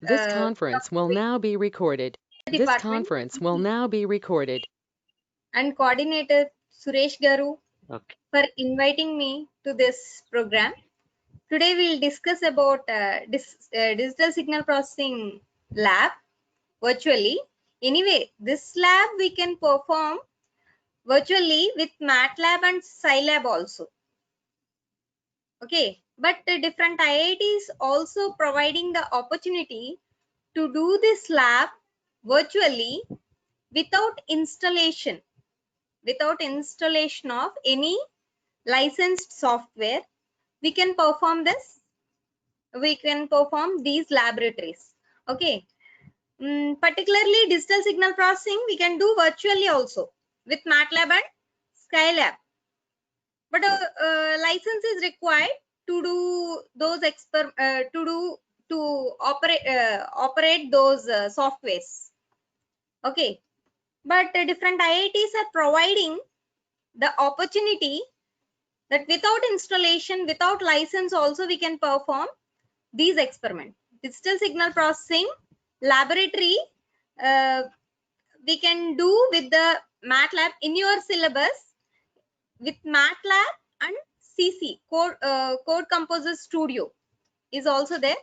This conference will now be recorded. This department conference will now be recorded. and coordinator Suresh Garu Okay. for inviting me to this program. Today we'll discuss about digital signal processing lab virtually. Anyway, this lab we can perform virtually with MATLAB and Scilab also. Okay, but the different IITs also providing the opportunity to do this lab virtually without installation of any licensed software. We can perform these laboratories. Okay, particularly digital signal processing we can do virtually also with MATLAB and Scilab, but a license is required to do those to operate those softwares. Okay, but different IITs are providing the opportunity that without installation, without license also we can perform these experiments. Digital signal processing laboratory we can do with the MATLAB in your syllabus. With MATLAB and CC, Code Composer Studio is also there.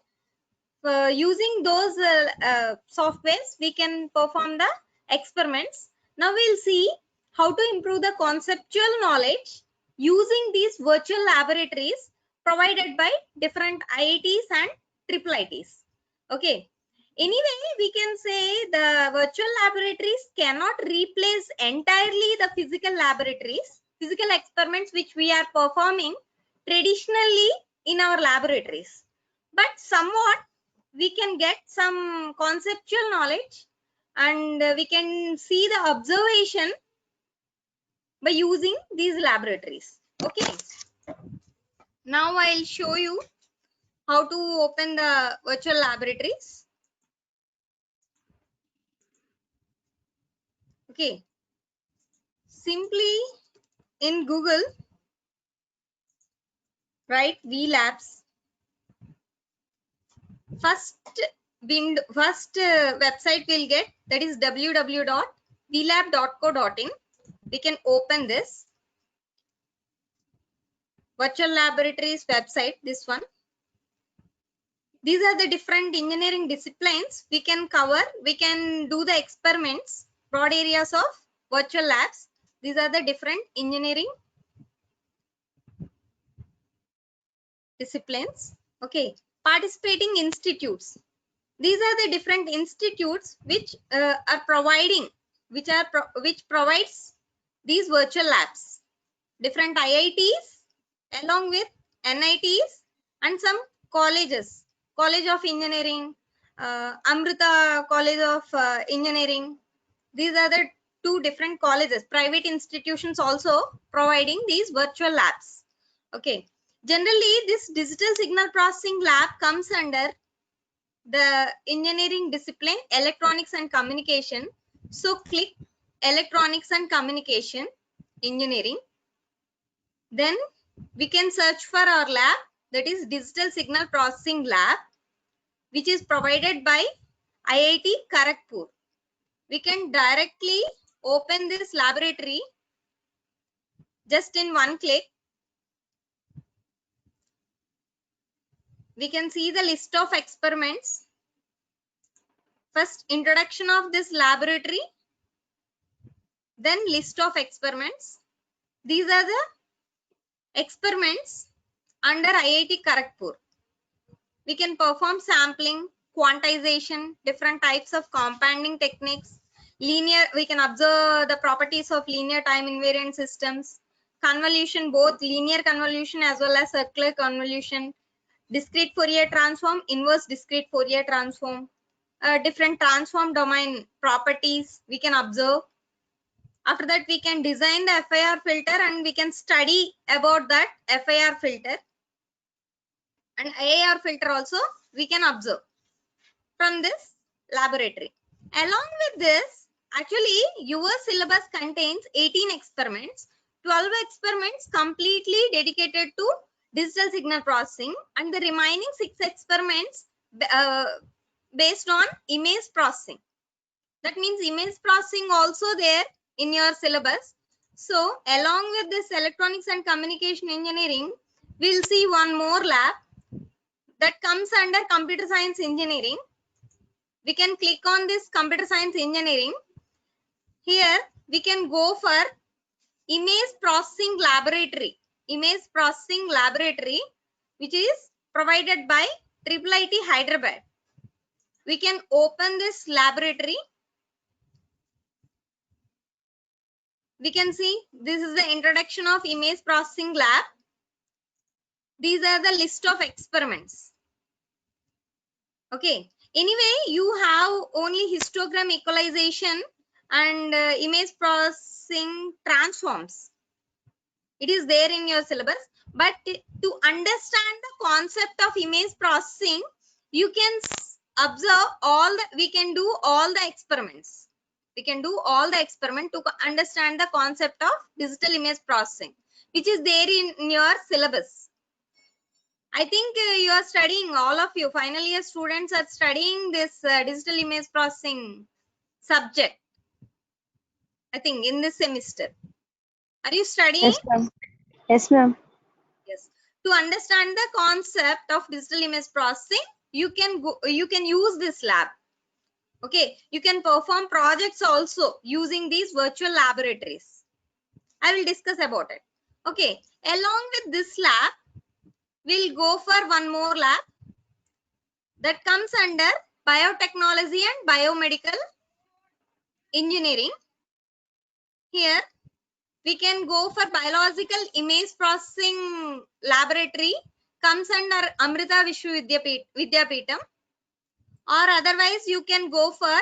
Using those softwares, we can perform the experiments. Now we'll see how to improve the conceptual knowledge using these virtual laboratories provided by different IITs and IIITs. Okay. Anyway, we can say the virtual laboratories cannot replace entirely the physical laboratories, physical experiments which we are performing traditionally in our laboratories. But somewhat we can get some conceptual knowledge and we can see the observation by using these laboratories. Okay. Now I'll show you how to open the virtual laboratories. Okay. Simply in Google, write VLabs. First website we'll get, that is www.vlab.co.in. We can open this virtual laboratories website, this one. These are the different engineering disciplines we can cover. We can do the experiments, broad areas of virtual labs. These are the different engineering disciplines. Okay, participating institutes. These are the different institutes which are providing, which provides these virtual labs. Different IITs along with NITs and some colleges, College of Engineering, Amrita College of Engineering. These are the two different colleges, private institutions also providing these virtual labs. Okay, generally this digital signal processing lab comes under the engineering discipline electronics and communication. So click electronics and communication engineering. Then we can search for our lab, that is digital signal processing lab, which is provided by IIT Kharagpur. We can directly open this laboratory just in one click. We can see the list of experiments. First, introduction of this laboratory, then list of experiments. These are the experiments under IIT Kharagpur. We can perform sampling, quantization, different types of compounding techniques, linear, we can observe the properties of linear time invariant systems, convolution, both linear convolution as well as circular convolution, discrete Fourier transform, inverse discrete Fourier transform, different transform domain properties we can observe. After that, we can design the FIR filter and we can study about that FIR filter. And IIR filter also we can observe from this laboratory. Along with this, actually your syllabus contains 18 experiments, 12 experiments completely dedicated to digital signal processing, and the remaining 6 experiments based on image processing. That means image processing also there in your syllabus. So along with this electronics and communication engineering, we'll see one more lab that comes under computer science engineering. We can click on this computer science engineering. Here we can go for image processing laboratory. Image processing laboratory, which is provided by IIIT Hyderabad. We can open this laboratory. We can see this is the introduction of image processing lab. These are the list of experiments. Okay. Anyway, you have only histogram equalization and image processing transforms. It is there in your syllabus. But to understand the concept of image processing, you can observe we can do all the experiments. We can do all the experiment to understand the concept of digital image processing, which is there in your syllabus. I think you are studying, all of you, final year students are studying this digital image processing subject, I think, in this semester. Are you studying? Yes, ma'am. Yes, ma'am. Yes. To understand the concept of digital image processing, you can use this lab. Okay. You can perform projects also using these virtual laboratories. I will discuss about it. Okay. Along with this lab, we'll go for one more lab that comes under biotechnology and biomedical engineering. Here we can go for biological image processing laboratory, comes under Amrita Vishwa Vidyapeetham, or otherwise you can go for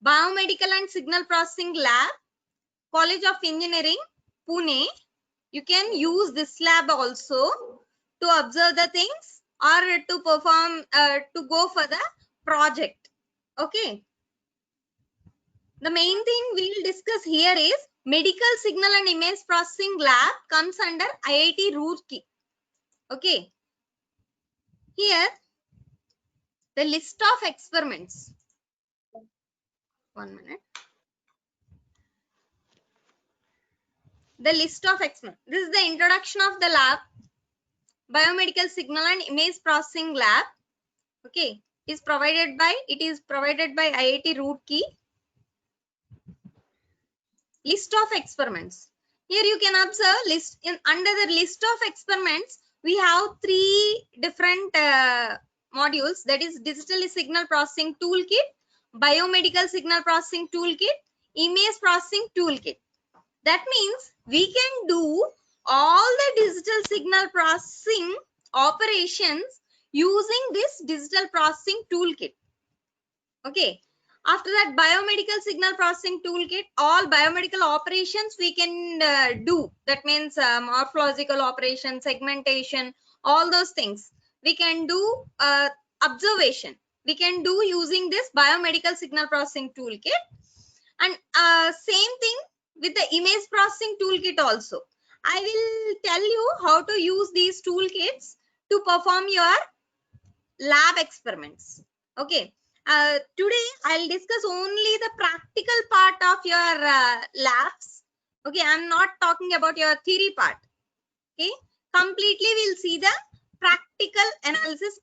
biomedical and signal processing lab, College of Engineering, Pune. You can use this lab also to observe the things or to perform, to go for the project. Okay. The main thing we'll discuss here is medical signal and image processing lab comes under IIT Roorkee. Okay. Here, the list of experiments. 1 minute. The list of experiments. This is the introduction of the lab. Biomedical signal and image processing lab. Okay. It is provided by IIT Roorkee. List of experiments. Here you can observe under the list of experiments, we have 3 different modules, that is digital signal processing toolkit, biomedical signal processing toolkit, image processing toolkit. That means we can do all the digital signal processing operations using this digital processing toolkit. Okay. After that, biomedical signal processing toolkit, all biomedical operations we can do. That means morphological operation, segmentation, all those things. We can do observation. We can do using this biomedical signal processing toolkit. And same thing with the image processing toolkit also. I will tell you how to use these toolkits to perform your lab experiments. Okay. Today I'll discuss only the practical part of your labs. Okay, I'm not talking about your theory part. Okay, completely we'll see the practical analysis,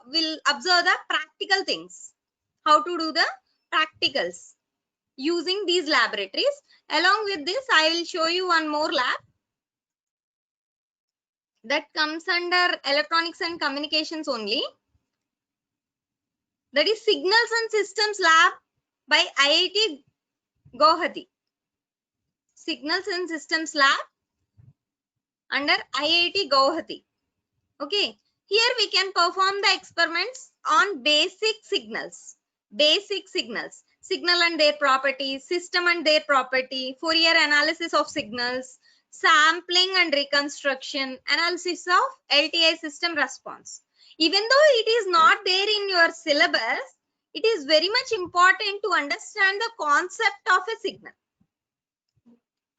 we'll observe the practical things, how to do the practicals using these laboratories. Along with this, I will show you one more lab that comes under electronics and communications only. That is Signals and Systems Lab by IIT Guwahati. Signals and Systems Lab under IIT Guwahati. Okay. Here we can perform the experiments on basic signals. Basic signals. Signal and their properties, system and their property, Fourier analysis of signals, sampling and reconstruction, analysis of LTI system response. Even though it is not there in your syllabus, it is very much important to understand the concept of a signal.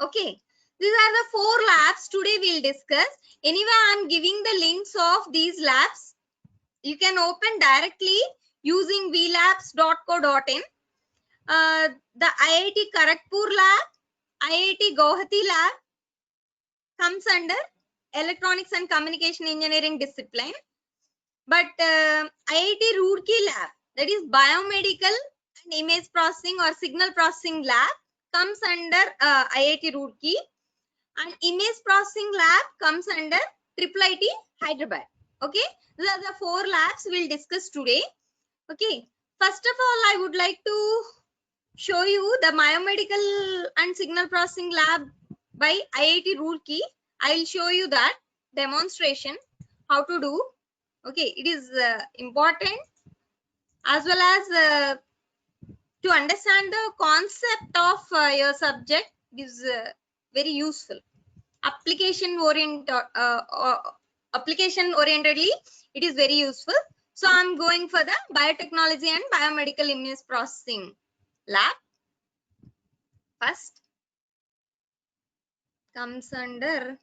Okay, these are the 4 labs today we'll discuss. Anyway, I'm giving the links of these labs. You can open directly using vlabs.co.in. The IIT Kharagpur lab, IIT Guwahati lab comes under electronics and communication engineering discipline. But IIT Roorkee lab, that is biomedical and image processing or signal processing lab, comes under IIT Roorkee, and image processing lab comes under IIIT Hyderabad. Okay, these are the 4 labs we'll discuss today. Okay, first of all, I would like to show you the biomedical and signal processing lab by IIT Roorkee. I will show you that demonstration how to do. Okay, it is important as well as to understand the concept of your subject. It is very useful. Application orientedly, it is very useful. So I'm going for the biotechnology and biomedical image processing lab. First comes under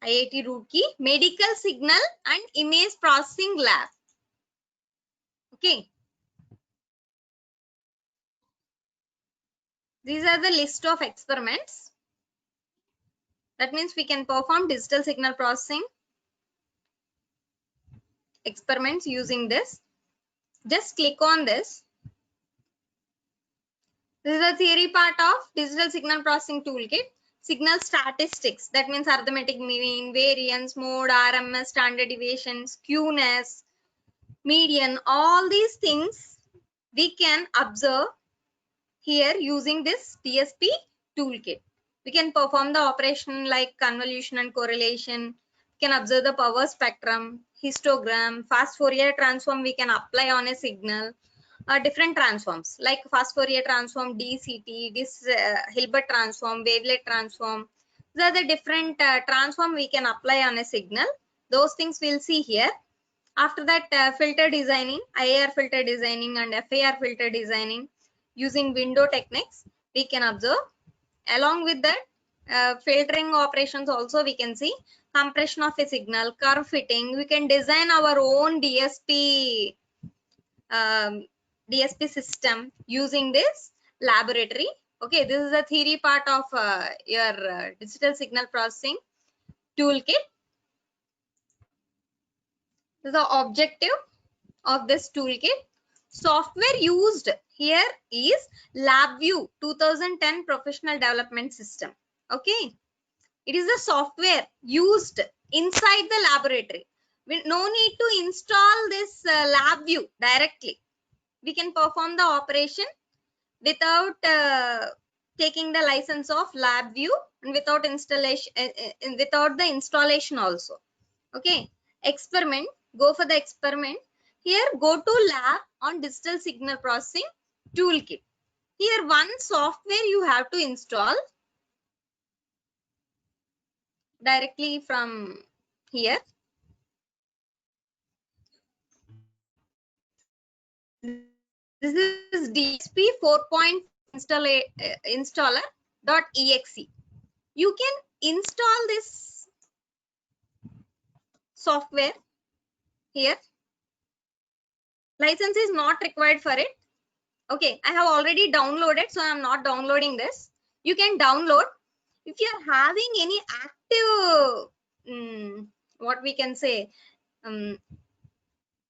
IIT Roorkee medical signal and image processing lab. Okay, these are the list of experiments. That means we can perform digital signal processing experiments using this. Just click on this. This is the theory part of digital signal processing toolkit. Signal statistics, that means arithmetic mean, variance, mode, RMS, standard deviation, skewness, median, all these things we can observe here using this DSP toolkit. We can perform the operation like convolution and correlation. We can observe the power spectrum, histogram, fast Fourier transform we can apply on a signal. Different transforms like fast Fourier transform, DCT, this Hilbert transform, wavelet transform. These are the different transform we can apply on a signal. Those things we'll see here. After that, filter designing, IAR filter designing and FAR filter designing using window techniques we can observe. Along with that, filtering operations also we can see. Compression of a signal, curve fitting. We can design our own DSP DSP system using this laboratory. Okay, this is the theory part of your digital signal processing toolkit. This is the objective of this toolkit. Software used here is LabVIEW 2010 Professional Development System. Okay, it is the software used inside the laboratory. We no need to install this LabVIEW directly. We can perform the operation without taking the license of LabVIEW and without installation, without the installation also. Okay, experiment, go for the experiment. Here, go to lab on digital signal processing toolkit. Here, one software you have to install directly from here. This is DSP 4.0 installer.exe. You can install this software here. License is not required for it. Okay, I have already downloaded, so I am not downloading this. You can download. If you are having any active, what we can say,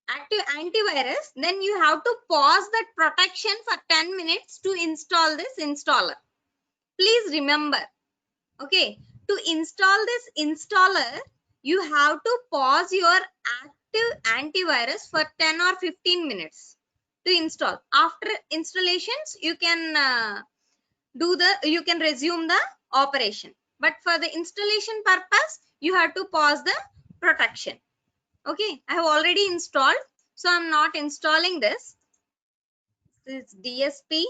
active antivirus, then you have to pause that protection for 10 minutes to install this installer. Please remember, okay, to install this installer, you have to pause your active antivirus for 10 or 15 minutes to install. After installations, you can you can resume the operation. But for the installation purpose, you have to pause the protection. Okay, I have already installed, so I'm not installing this. This is DSP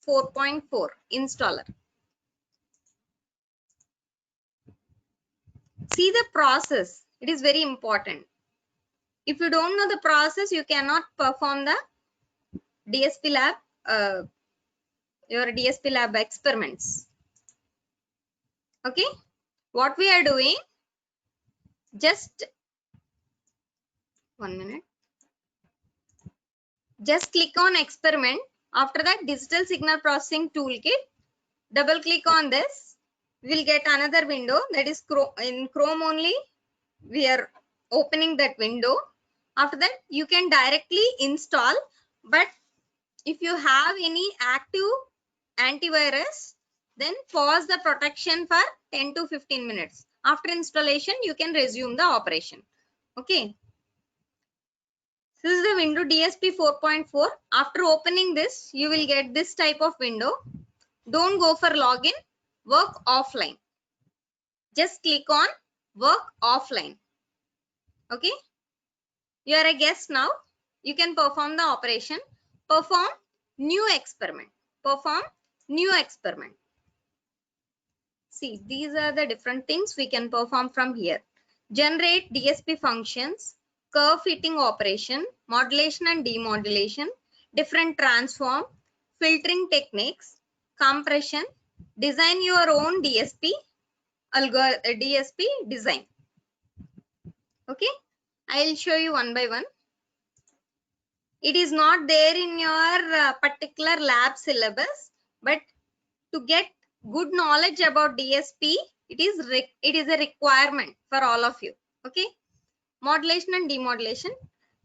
4.4 installer. See the process. It is very important. If you don't know the process, you cannot perform the DSP lab, your DSP lab experiments. Okay, what we are doing, just 1 minute. Just click on experiment. After that, digital signal processing toolkit. Double click on this. We'll get another window, that is in Chrome only. We are opening that window. After that, you can directly install, but if you have any active antivirus, then pause the protection for 10 to 15 minutes. After installation, you can resume the operation. Okay. This is the window DSP 4.4. After opening this, you will get this type of window. Don't go for login, work offline. Just click on work offline. Okay. You are a guest now. You can perform the operation. Perform new experiment. Perform new experiment. See, these are the different things we can perform from here. Generate DSP functions, curve fitting operation, modulation and demodulation, different transform, filtering techniques, compression, design your own DSP, DSP design. Okay, I'll show you one by one. It is not there in your particular lab syllabus, but to get good knowledge about DSP, it is a requirement for all of you. Okay, modulation and demodulation.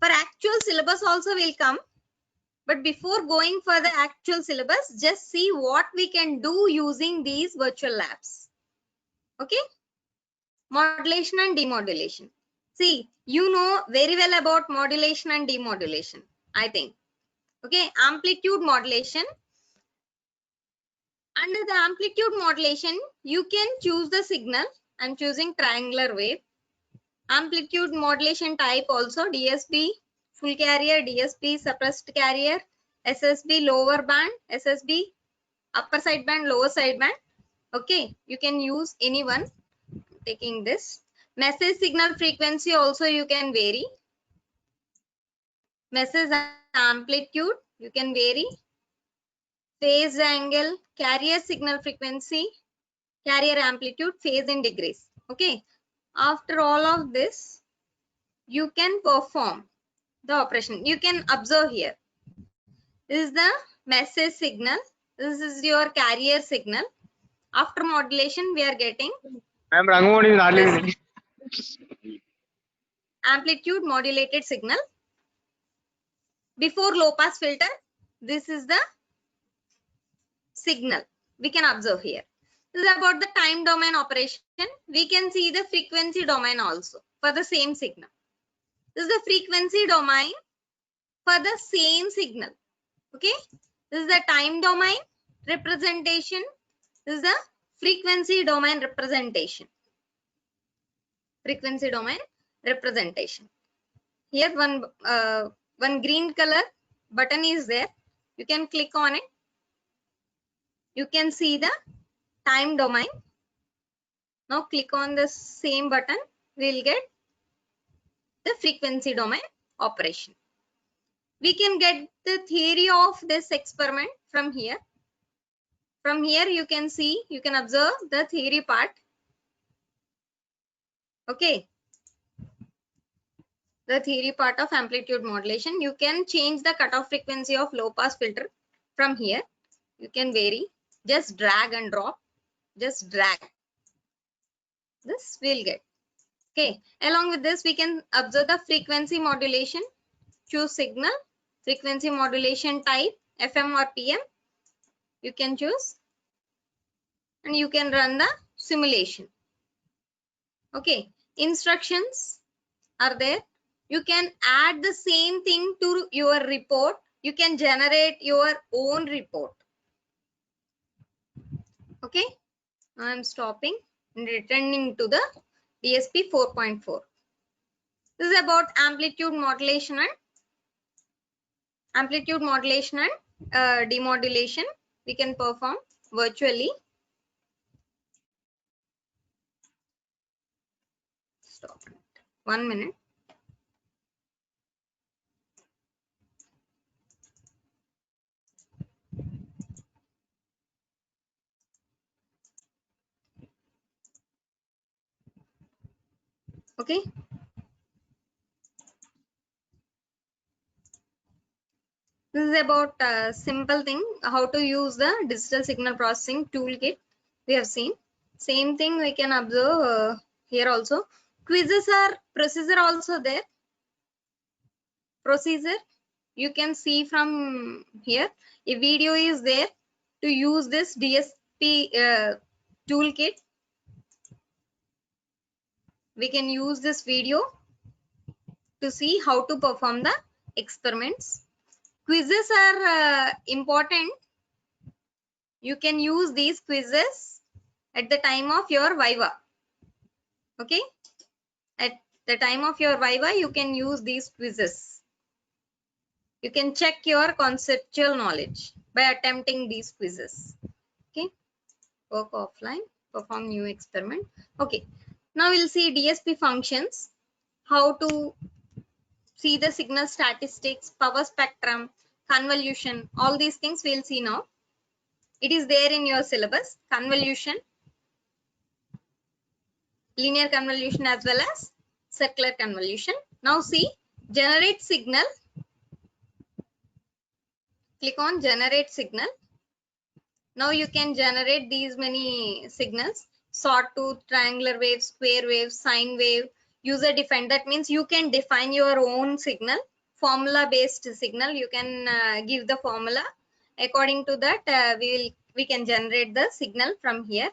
For actual syllabus also will come, but before going for the actual syllabus, just see what we can do using these virtual labs. Okay, modulation and demodulation. See, you know very well about modulation and demodulation, I think. Okay, amplitude modulation. Under the amplitude modulation, you can choose the signal. I'm choosing triangular wave. Amplitude modulation type also DSP full carrier, DSP suppressed carrier, SSB lower band, SSB upper side band, lower side band. Okay, you can use any one. Taking this. Message signal frequency also you can vary. Message amplitude you can vary. Phase angle, carrier signal frequency, carrier amplitude, phase in degrees. Okay, after all of this, you can perform the operation. You can observe here. This is the message signal. This is your carrier signal. After modulation, we are getting amplitude modulated signal. Before low pass filter, this is the signal. We can observe here. This is about the time domain operation. We can see the frequency domain also for the same signal. This is the frequency domain for the same signal. Okay. This is the time domain representation. This is the frequency domain representation. Frequency domain representation. Here one green color button is there. You can click on it. You can see the time domain. Now click on the same button. We'll get the frequency domain operation. We can get the theory of this experiment from here. From here you can see, you can observe the theory part. Okay. The theory part of amplitude modulation. You can change the cutoff frequency of low pass filter from here. You can vary. Just drag and drop. Just drag. This we'll get. Okay. Along with this, we can observe the frequency modulation. Choose signal. Frequency modulation type, FM or PM. You can choose. And you can run the simulation. Okay. Instructions are there. You can add the same thing to your report. You can generate your own report. Okay. I'm stopping and returning to the DSP 4.4. This is about amplitude modulation and demodulation. We can perform virtually. Stop. 1 minute. Okay. This is about a simple thing, how to use the digital signal processing toolkit. We have seen. Same thing we can observe here also. Quizzes are procedure also there. Procedure you can see from here. A video is there to use this DSP toolkit. We can use this video to see how to perform the experiments. Quizzes are important. You can use these quizzes at the time of your Viva. Okay, at the time of your Viva, you can use these quizzes. You can check your conceptual knowledge by attempting these quizzes. Okay, work offline, perform new experiment. Okay, now we'll see DSP functions, how to see the signal statistics, power spectrum, convolution, all these things we'll see now. It is there in your syllabus, convolution, linear convolution as well as circular convolution. Now see, generate signal. Click on generate signal. Now you can generate these many signals: sawtooth, triangular wave, square wave, sine wave, user defined. That means you can define your own signal, formula based signal. You can give the formula. According to that, we can generate the signal from here.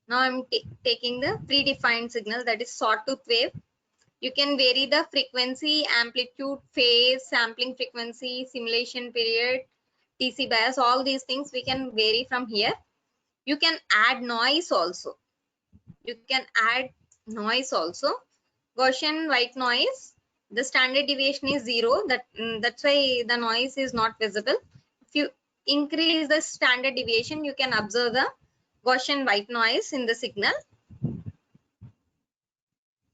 Now I'm taking the predefined signal, that is sawtooth wave. You can vary the frequency, amplitude, phase, sampling frequency, simulation period, TC bias, all these things we can vary from here. You can add noise also. You can add noise also. Gaussian white noise, the standard deviation is 0. That's why the noise is not visible. If you increase the standard deviation, you can observe the Gaussian white noise in the signal.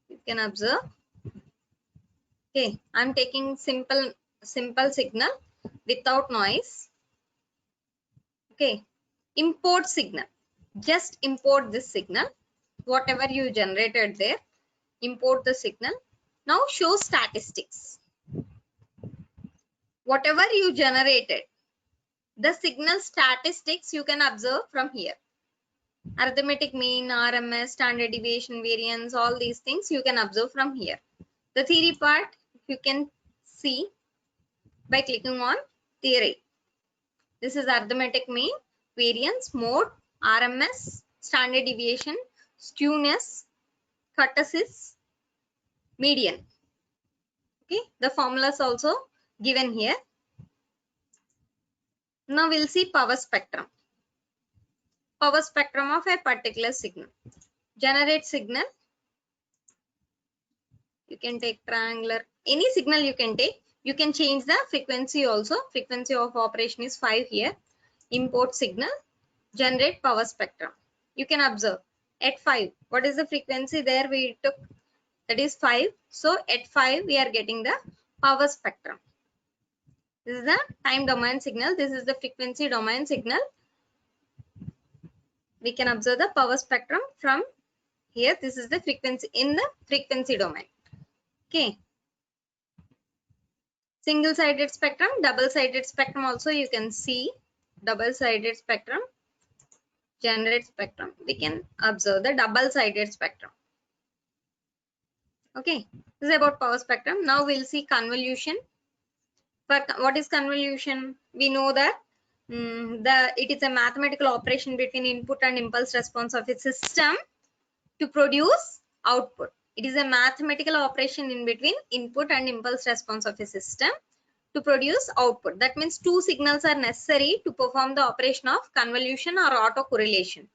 You can observe. Okay, I'm taking simple signal without noise. Okay, import signal. Just import this signal, whatever you generated there. Import the signal. Now show statistics. Whatever you generated, the signal statistics you can observe from here. Arithmetic mean, RMS, standard deviation, variance, all these things you can observe from here. The theory part you can see by clicking on theory. This is arithmetic mean, variance, mode, RMS, standard deviation, skewness, kurtosis, median. Okay, the formulas also given here. Now we'll see power spectrum. Power spectrum of a particular signal. Generate signal. You can take triangular, any signal you can take. You can change the frequency also. Frequency of operation is 5 here. Import signal. Generate power spectrum. You can observe at 5. What is the frequency there we took? That is 5. So at 5 we are getting the power spectrum. This is the time domain signal. This is the frequency domain signal. We can observe the power spectrum from here. This is the frequency in the frequency domain. Okay. Single-sided spectrum, double-sided spectrum also you can see. Double-sided spectrum, generate spectrum. We can observe the double-sided spectrum. Okay. This is about power spectrum. Now we'll see convolution. But what is convolution? We know that it is a mathematical operation between input and impulse response of a system to produce output. It is a mathematical operation in between input and impulse response of a system to produce output. That means two signals are necessary to perform the operation of convolution or autocorrelation.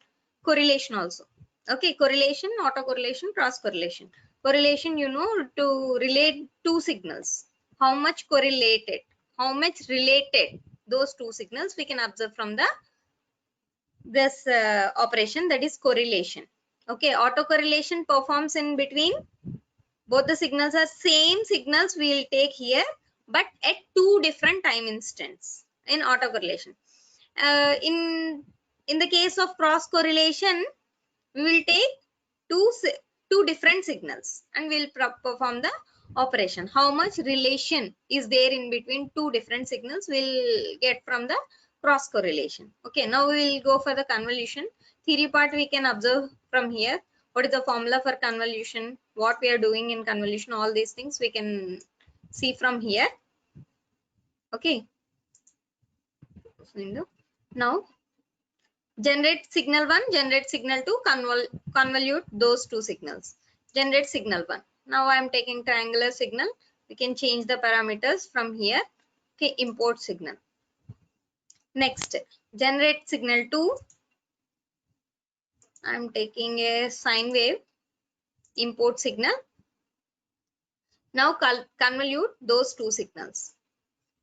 Correlation also. Okay, correlation, autocorrelation, cross correlation. Correlation, you know, to relate two signals. How much correlated, how much related those two signals we can observe from the this operation, that is correlation. Okay, autocorrelation performs in between both the signals are same signals we will take here, but at two different time instants in autocorrelation. In the case of cross correlation, we will take two different signals and we will perform the operation. How much relation is there in between two different signals we'll get from the cross correlation. Okay, now we will go for the convolution. Theory part we can observe from here. What is the formula for convolution? What we are doing in convolution? All these things we can see from here. Okay. Now generate signal 1, generate signal 2, convolute those two signals. Generate signal 1. Now I am taking triangular signal. We can change the parameters from here. Okay, import signal. Next, generate signal 2. I am taking a sine wave, import signal. Now convolute those two signals.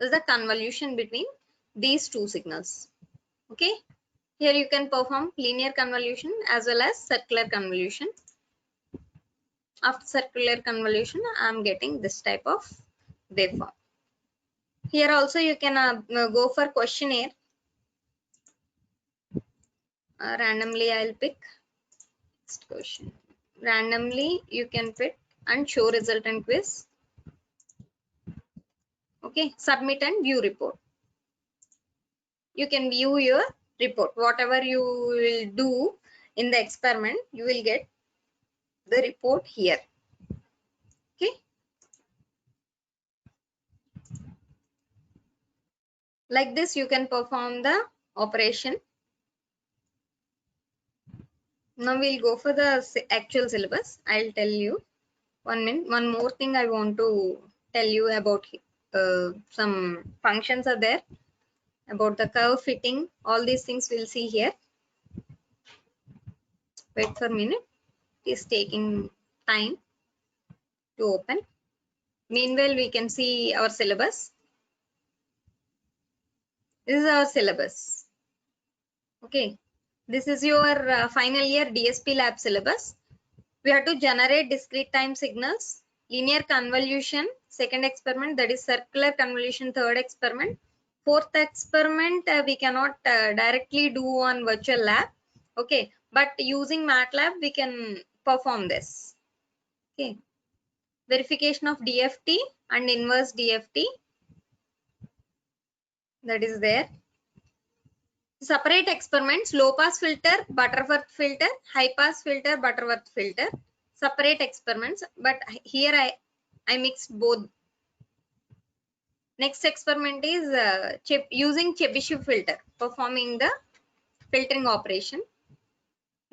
This is the convolution between these two signals. Okay. Here you can perform linear convolution as well as circular convolution. After circular convolution, I am getting this type of waveform. Here also you can go for questionnaire. Randomly I'll pick next question. Randomly you can pick and show result and quiz. Okay, submit and view report. You can view your report. Whatever you will do in the experiment, you will get the report here. Okay. Like this, you can perform the operation. Now we'll go for the actual syllabus. I'll tell you. 1 minute. One more thing I want to tell you about some functions are there about the curve fitting. All these things we'll see here. Wait for a minute. It is taking time to open. Meanwhile, we can see our syllabus. This is our syllabus. Okay. This is your final year DSP lab syllabus. We have to generate discrete time signals, linear convolution, second experiment, that is circular convolution, third experiment. Fourth experiment, we cannot directly do on virtual lab. Okay. But using MATLAB, we can perform this. Okay. Verification of DFT and inverse DFT. That is there. Separate experiments, low pass filter, Butterworth filter, high pass filter, Butterworth filter. Separate experiments, but here I mixed both. Next experiment is using Chebyshev filter, performing the filtering operation.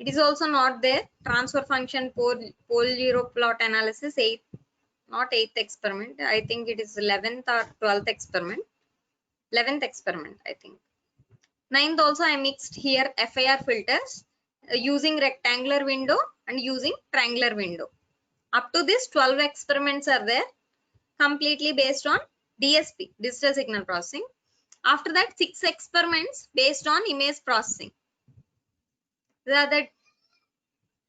It is also not there. Transfer function pole zero plot analysis, not 8th experiment. I think it is 11th or 12th experiment. 11th experiment, I think. 9th also I mixed here FIR filters using rectangular window and using triangular window. Up to this 12 experiments are there, completely based on DSP, digital signal processing. After that 6 experiments based on image processing. These are the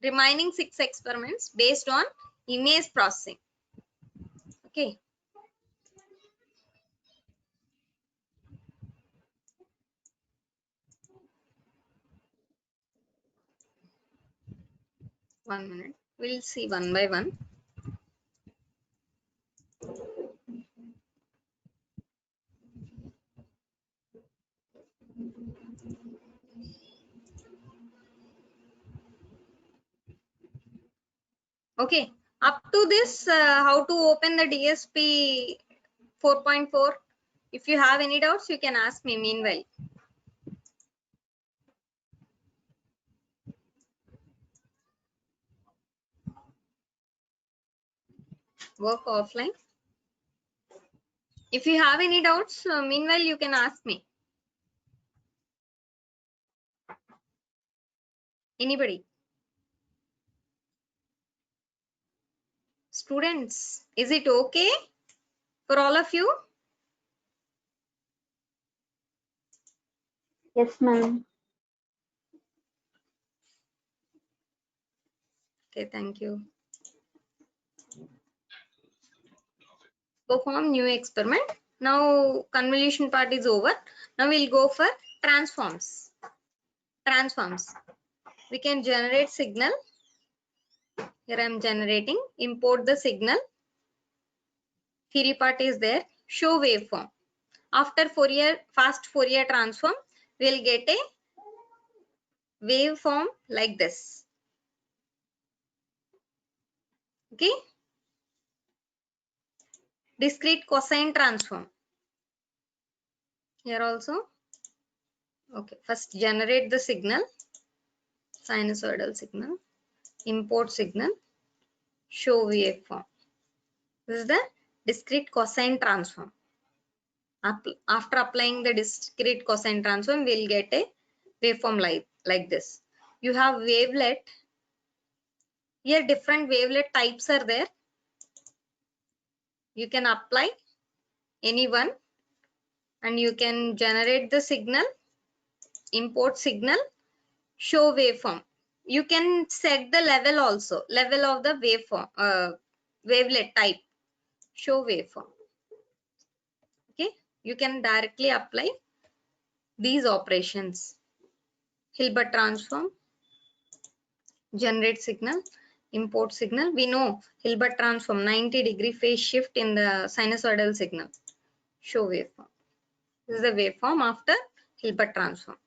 remaining 6 experiments based on image processing. Okay. One minute. We'll see one by one. Okay. Up to this, how to open the DSP 4.4. If you have any doubts, you can ask me meanwhile. Work offline. If you have any doubts, meanwhile, you can ask me. Anybody? Students, is it okay for all of you? Yes, ma'am. Okay, thank you. Perform new experiment. Now convolution part is over. Now we'll go for transforms. Transforms. We can generate signal. Here I am generating. Import the signal. Theory part is there. Show waveform. After fast Fourier transform, we'll get a waveform like this. Okay. Discrete cosine transform. Here also. Okay. First generate the signal. Sinusoidal signal. Import signal. Show waveform. This is the discrete cosine transform. After applying the discrete cosine transform, we'll get a waveform like this. You have wavelet. Here different wavelet types are there. You can apply any one and you can generate the signal, import signal, show waveform. You can set the level also, level of the waveform, wavelet type, show waveform. Okay, you can directly apply these operations. Hilbert transform, generate signal, import signal. We know Hilbert transform, 90-degree phase shift in the sinusoidal signal. Show waveform. This is the waveform after Hilbert transform.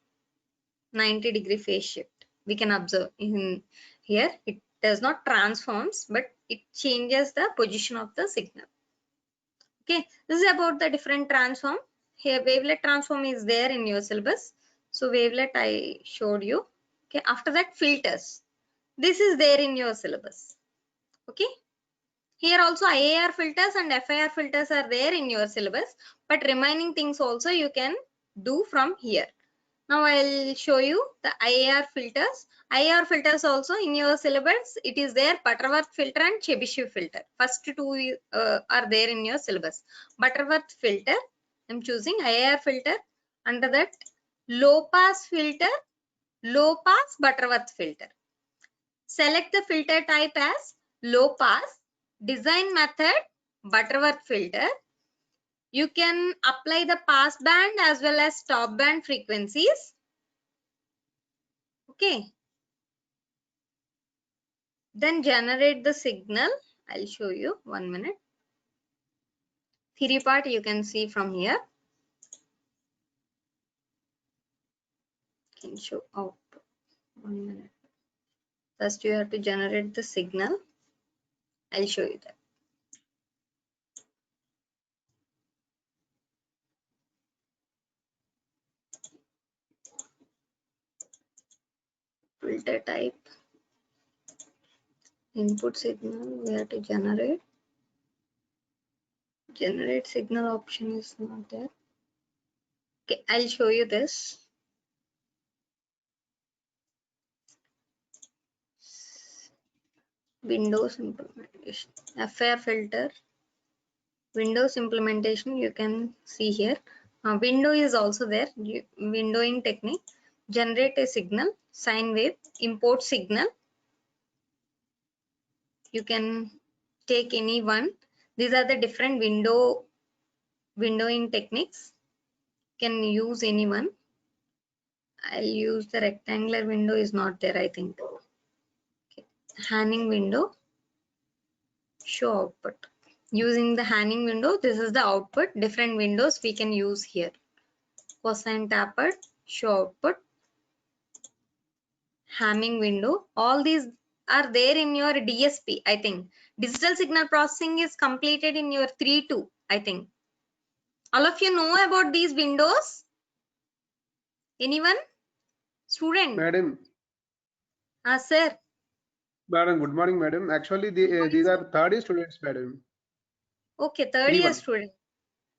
90-degree phase shift. We can observe in here. It does not transforms, but it changes the position of the signal. Okay, this is about the different transform. Here wavelet transform is there in your syllabus. So wavelet I showed you. Okay, after that filters. This is there in your syllabus. Okay. Here also IAR filters and FIR filters are there in your syllabus, but remaining things also you can do from here. Now I'll show you the IAR filters. IAR filters also in your syllabus, it is there, Butterworth filter and Chebyshev filter. First two are there in your syllabus. Butterworth filter, I'm choosing IAR filter. Under that, low pass filter, low pass Butterworth filter. Select the filter type as low pass. Design method, Butterworth filter. You can apply the pass band as well as stop band frequencies. Okay. Then generate the signal. I'll show you 1 minute. Theory part you can see from here. Can show output. 1 minute. First you have to generate the signal. I'll show you that. Filter type. Input signal we have to generate. Generate signal option is not there. Okay, I'll show you this. Windows implementation. FIR filter. Windows implementation you can see here. Window is also there. Windowing technique. Generate a signal. Sine wave. Import signal. You can take any one. These are the different windowing techniques. You can use any one. I'll use the rectangular window is not there, I think. Okay. Hanning window. Show output. Using the Hanning window, this is the output. Different windows we can use here. Cosine tapered, show output. Hamming window. All these are there in your DSP, I think. Digital signal processing is completed in your 3.2, I think. All of you know about these windows? Anyone? Student? Madam. Sir. Madam, good morning, madam. Actually, these are third year students, madam. Okay, third year student.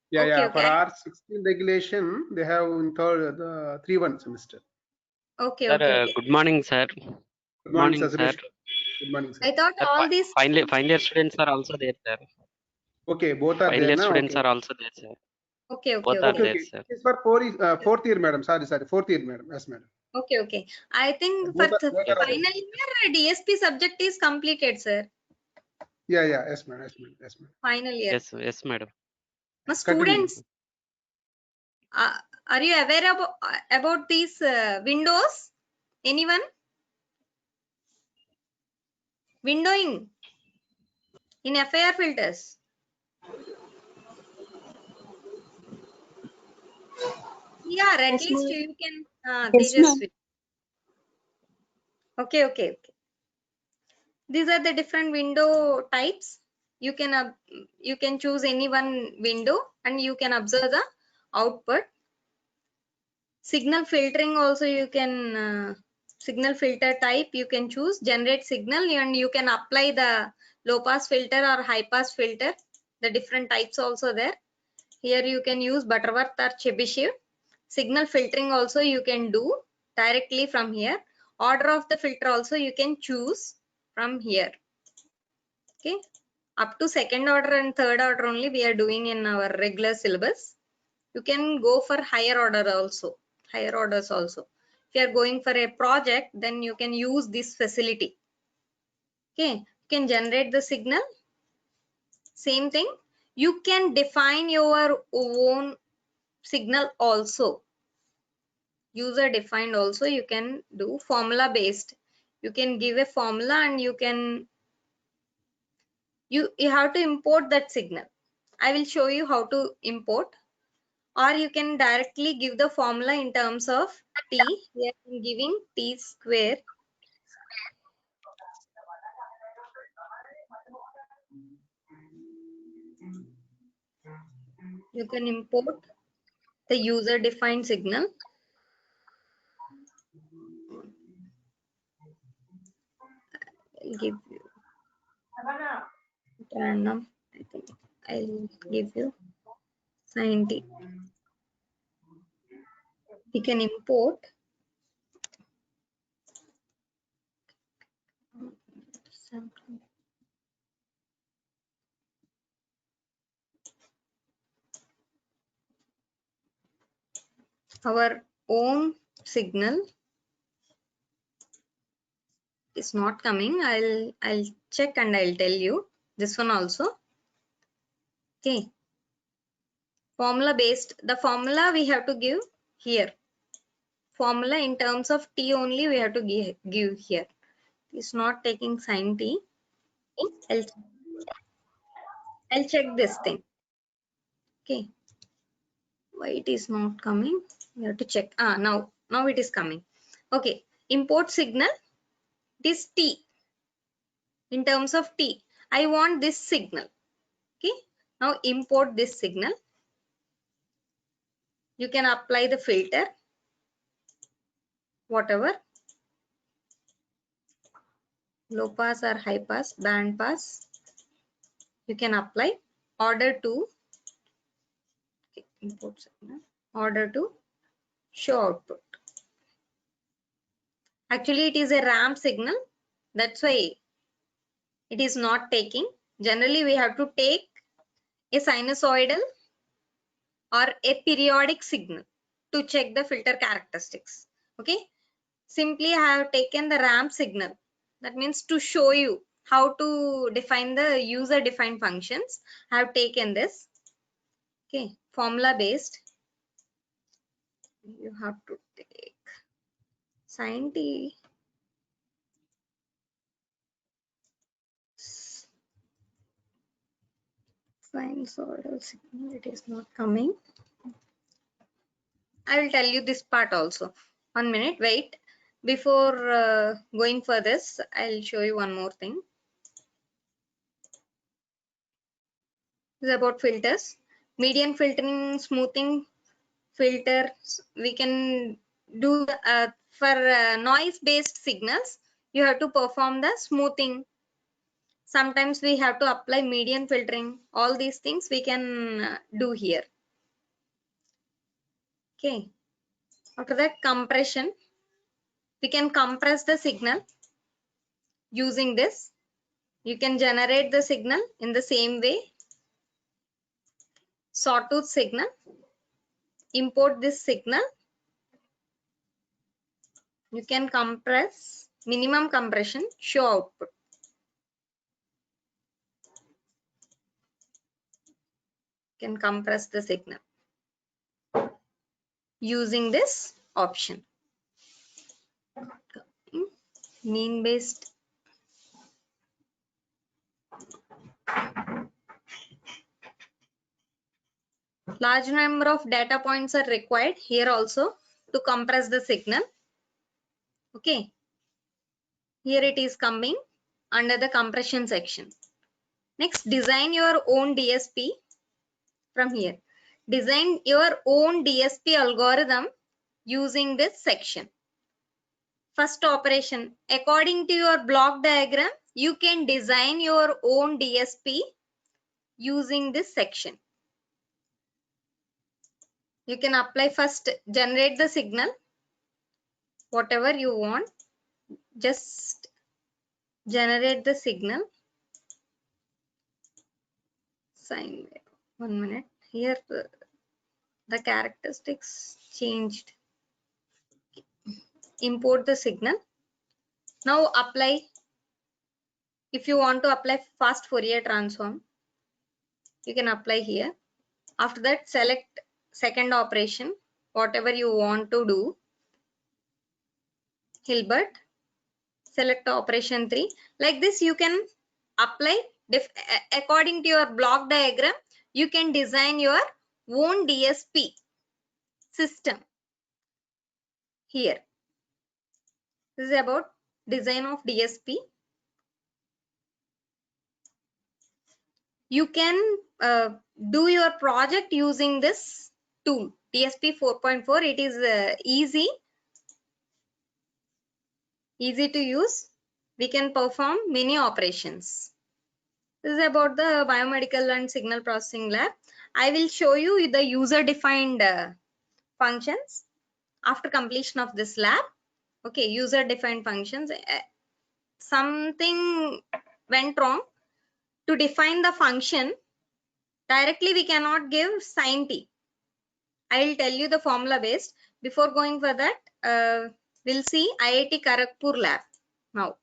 Yeah, okay, yeah. Okay. For R16 regulation, they have in third, the 3-1 semester. Okay, Sir, okay. good morning, sir. Good morning, sir. Good morning, sir. I thought Sir, all these final year students are also there, sir. Okay, both are Final there year now. students Okay. are also there, sir. Okay, Both are there, sir. It's for fourth year, madam. Sorry, fourth year, madam. Yes, madam. Okay. I think Both for are final year DSP subject is completed, sir. Yeah, yes, madam. Final year. Yes, madam. Students, are you aware about these windows? Anyone? Windowing in FIR filters. Yeah, at Yes, least ma'am. you can Yes, ma'am. Tejaswi. Okay. These are the different window types. You can choose any one window and you can observe the output. Signal filtering also you can signal filter type you can choose, generate signal, and you can apply the low pass filter or high pass filter. The different types also there. Here you can use Butterworth or Chebyshev. Signal filtering also you can do directly from here. Order of the filter also you can choose from here. Okay, up to second order and third order only we are doing in our regular syllabus. You can go for higher orders also. If you are going for a project, then you can use this facility. Okay, you can generate the signal. Same thing, you can define your own signal also. User defined also you can do. Formula based, you can give a formula and you have to import that signal. I will show you how to import, or you can directly give the formula in terms of t. Here I'm giving t square. You can import the user defined signal. I'll give you random. I think I'll give you sin t. We can import our own signal. Is not coming. I'll check and I'll tell you. This one also. Okay. Formula based. The formula we have to give here. Formula in terms of t only we have to give here. It's not taking sin t. I'll check this thing. Okay. Why it is not coming? We have to check. Now it is coming. Okay. Import signal. This t. In terms of t, I want this signal. Okay. Now import this signal. You can apply the filter, whatever, low pass or high pass, band pass. You can apply. Order to, okay, import signal. Order to show output. Actually, it is a ramp signal. That's why it is not taking. Generally, we have to take a sinusoidal or a periodic signal to check the filter characteristics. Okay. Simply I have taken the ramp signal. That means to show you how to define the user defined functions. I have taken this. Okay. Formula based. You have to take sin t sinusoidal signal. It is not coming. I will tell you this part also. 1 minute, wait. Before going for this, I'll show you one more thing. This is about filters. Median filtering, smoothing filters. We can do for noise based signals. You have to perform the smoothing. Sometimes we have to apply median filtering. All these things we can do here. Okay. After that, compression. We can compress the signal using this. You can generate the signal in the same way. Sawtooth signal. Import this signal. You can compress, minimum compression, show output. You can compress the signal using this option. Mean based. Large number of data points are required here also to compress the signal. Okay, here it is coming under the compression section. Next, design your own DSP from here. Design your own DSP algorithm using this section. First operation, according to your block diagram, you can design your own DSP using this section. You can apply first, generate the signal, whatever you want, just generate the signal. Sine wave. 1 minute. Here the characteristics changed. Import the signal. Now apply. If you want to apply fast Fourier transform, you can apply here. After that, select second operation, whatever you want to do. Hilbert, select operation 3. Like this, you can apply according to your block diagram. You can design your own DSP system here. This is about design of DSP. You can do your project using this tool, DSP 4.4. It is easy to use. We can perform many operations. This is about the biomedical and signal processing lab. I will show you the user defined functions after completion of this lab. Okay, user defined functions. Something went wrong. To define the function directly, we cannot give sin t. I will tell you the formula based. Before going for that, we'll see IIT Kharagpur lab now.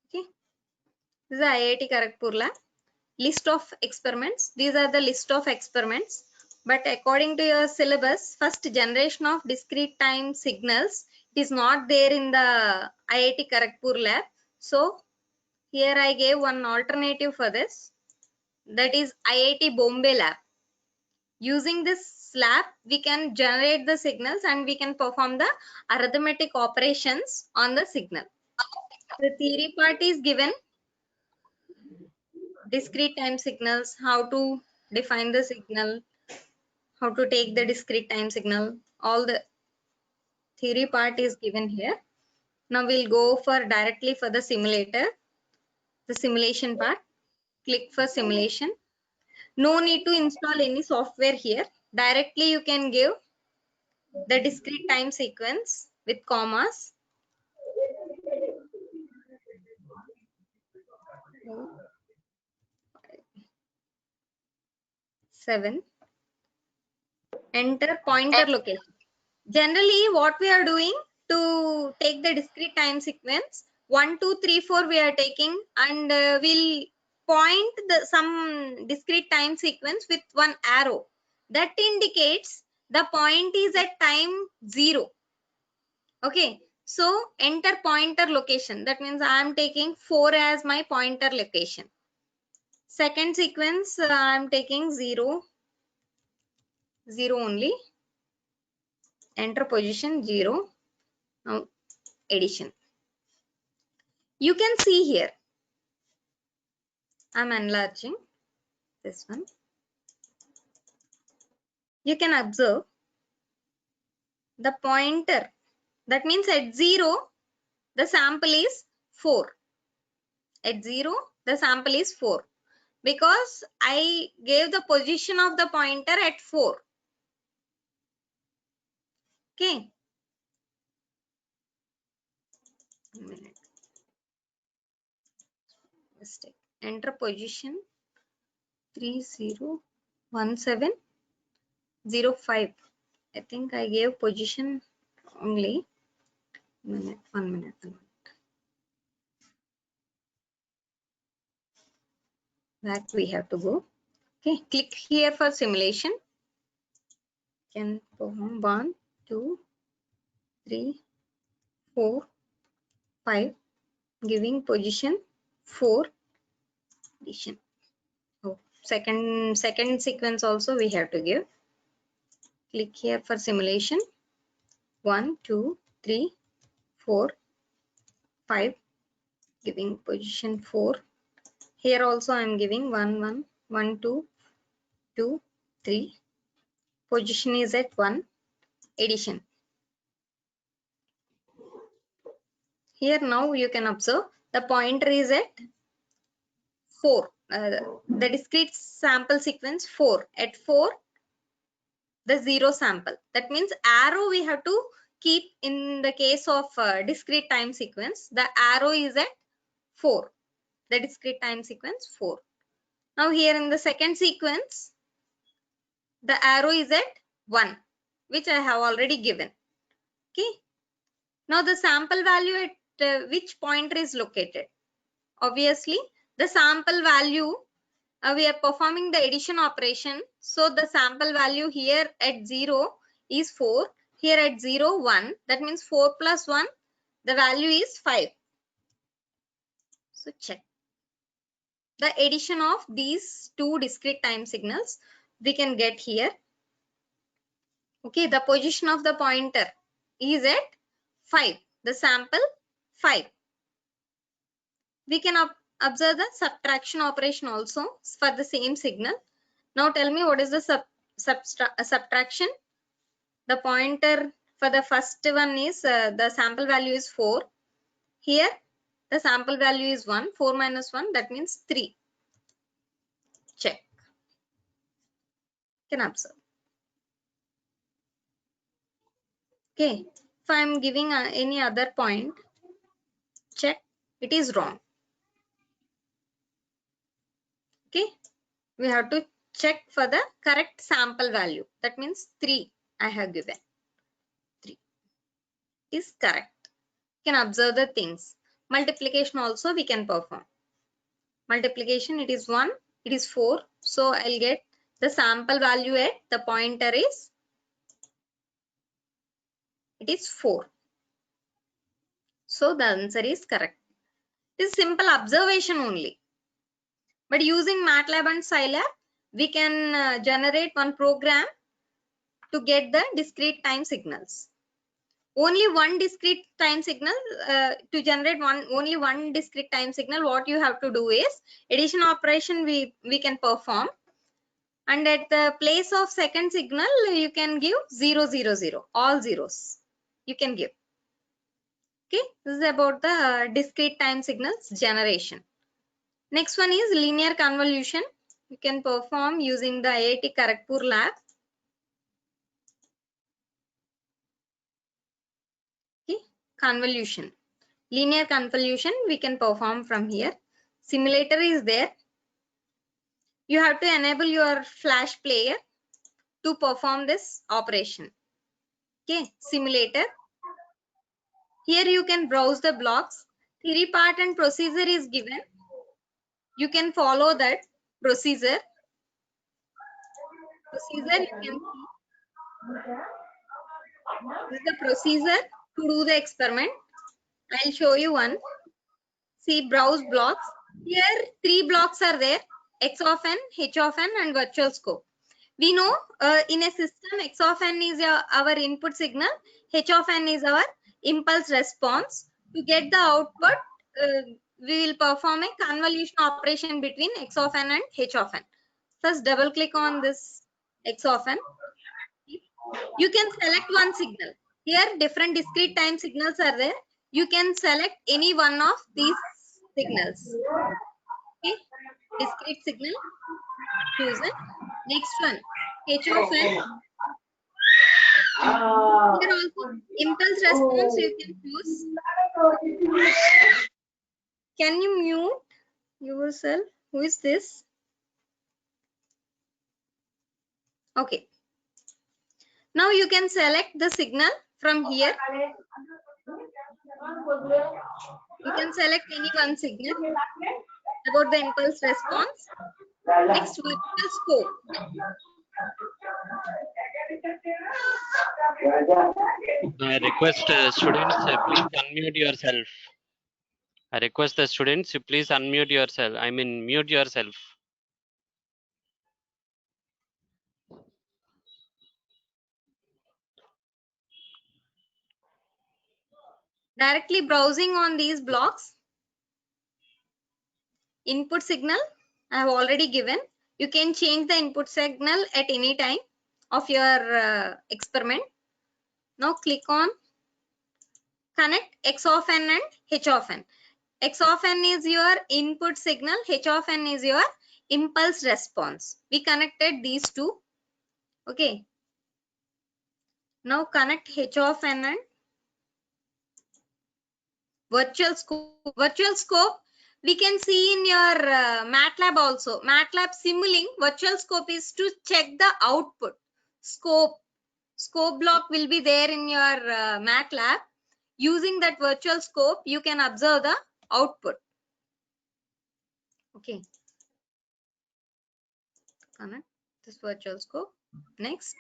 Okay, this is IIT Kharagpur lab. List of experiments. These are the list of experiments. But according to your syllabus, first generation of discrete time signals is not there in the IIT Kharagpur lab. So here I gave one alternative for this. That is IIT Bombay lab. Using this lab, we can generate the signals and we can perform the arithmetic operations on the signal. The theory part is given. Discrete time signals, how to define the signal, how to take the discrete time signal, all the theory part is given here. Now we'll go for directly for the simulator, the simulation part. Click for simulation. No need to install any software here. Directly you can give the discrete time sequence with commas. Seven. Enter pointer location. Generally, what we are doing to take the discrete time sequence, 1, 2, 3, 4 we are taking, and we'll point some discrete time sequence with one arrow. That indicates the point is at time 0. Okay, so enter pointer location. That means I am taking 4 as my pointer location. Second sequence, I am taking 0, 0 only. Enter position 0. Now addition. You can see here. I'm enlarging this one. You can observe the pointer. That means at 0, the sample is 4. At 0, the sample is 4. Because I gave the position of the pointer at 4. Okay. Mistake. Enter position 301705. I think I gave position only. 1 minute. Back we have to go. Okay, click here for simulation. Can perform 1, 2, 3, 4, 5, giving position 4, addition. second sequence also we have to give. Click here for simulation. 1, 2, 3, 4, 5. Giving position 4. Here also I am giving 1, 1, 1, 2, 2, 3. Position is at 1. Addition. Here now you can observe the pointer is at 4. The discrete sample sequence 4. At 4, the 0 sample. That means arrow we have to keep in the case of discrete time sequence. The arrow is at 4. The discrete time sequence 4. Now here in the second sequence, the arrow is at 1, which I have already given. Okay. Now the sample value at which pointer is located? Obviously, the sample value, we are performing the addition operation. So the sample value here at 0 is 4. Here at 0, 1. That means 4 plus 1, the value is 5. So check. The addition of these two discrete time signals we can get here. Okay, the position of the pointer is at 5. The sample 5. We can observe the subtraction operation also for the same signal. Now tell me what is the subtraction. The pointer for the first one is the sample value is 4. Here the sample value is 1. 4 minus 1, that means 3. Check. You can observe. Okay, if I am giving any other point, check, it is wrong. Okay, we have to check for the correct sample value. That means 3 I have given. 3 is correct. You can observe the things. Multiplication also we can perform. Multiplication, it is 1, it is 4. So I'll get the sample value at the pointer is, it is 4. So the answer is correct. It is simple observation only. But using MATLAB and Scilab, we can generate one program to get the discrete time signals. Only one discrete time signal, to generate only one discrete time signal, what you have to do is addition operation we can perform, and at the place of second signal you can give 0 0 0, all zeros you can give. Okay, this is about the discrete time signals generation. Next one is linear convolution. You can perform using the IIT Kharagpur lab. Okay, convolution, linear convolution we can perform from here. Simulator is there. You have to enable your flash player to perform this operation. Okay, simulator. Here you can browse the blocks. Theory part and procedure is given. You can follow that procedure. Procedure you can see. This is the procedure to do the experiment. I'll show you one. See, browse blocks. Here 3 blocks are there: X of n, H of n, and virtual scope. We know in a system X of n is our input signal, H of n is our impulse response. To get the output, we will perform a convolution operation between X of n and H of n. First double click on this X of n. You can select one signal. Here different discrete time signals are there. You can select any one of these signals. Okay, discrete signal, choose it. Next one, H of n. Here also impulse response you can choose. Can you mute yourself? Who is this? Okay. Now you can select the signal from here. You can select any one signal about the impulse response. Next, virtual scope. I request students, please unmute yourself. I request the students, you please unmute yourself. I mean, mute yourself. Directly browsing on these blocks. Input signal I have already given. You can change the input signal at any time of your experiment. Now click on connect X of n and H of n. X of n is your input signal, H of n is your impulse response. We connected these two. Okay. Now connect H of n and virtual scope. Virtual scope we can see in your MATLAB also. MATLAB Simulink virtual scope is to check the output. Scope block will be there in your MATLAB. Using that virtual scope, you can observe the output. Okay. Connect this virtual scope. Next.